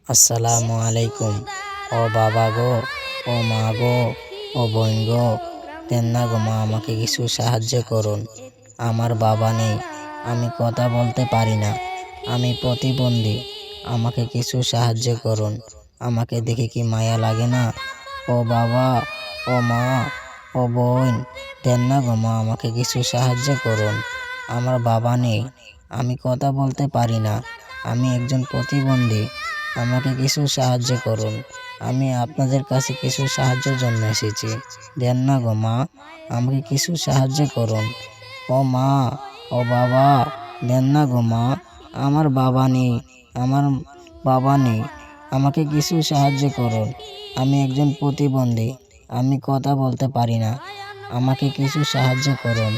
আসসালামু আলাইকুম। ও বাবা গো, ও মা গো, ও বোন গো, দেন না গো মা, আমাকে কিছু সাহায্য করুন। আমার বাবা নেই, আমি কথা বলতে পারি না, আমি প্রতিবন্ধী। আমাকে কিছু সাহায্য করুন। আমাকে দেখে কি মায়া লাগে না? ও বাবা, ও মা, ও বোন, দেন না গো মা, আমাকে কিছু সাহায্য করুন। আমার বাবা নেই, আমি কথা বলতে পারি না, আমি একজন প্রতিবন্ধী। আমাকে কিছু সাহায্য করুন। আমি আপনাদের কাছে কিছু সাহায্যের জন্য এসেছি। দেন না গো মা, আমাকে কিছু সাহায্য করুন। ও মা, ও বাবা, দেন না গো মা, আমার বাবা নেই, আমার বাবা নেই, আমাকে কিছু সাহায্য করুন। আমি একজন প্রতিবন্ধী, আমি কথা বলতে পারি না, আমাকে কিছু সাহায্য করুন।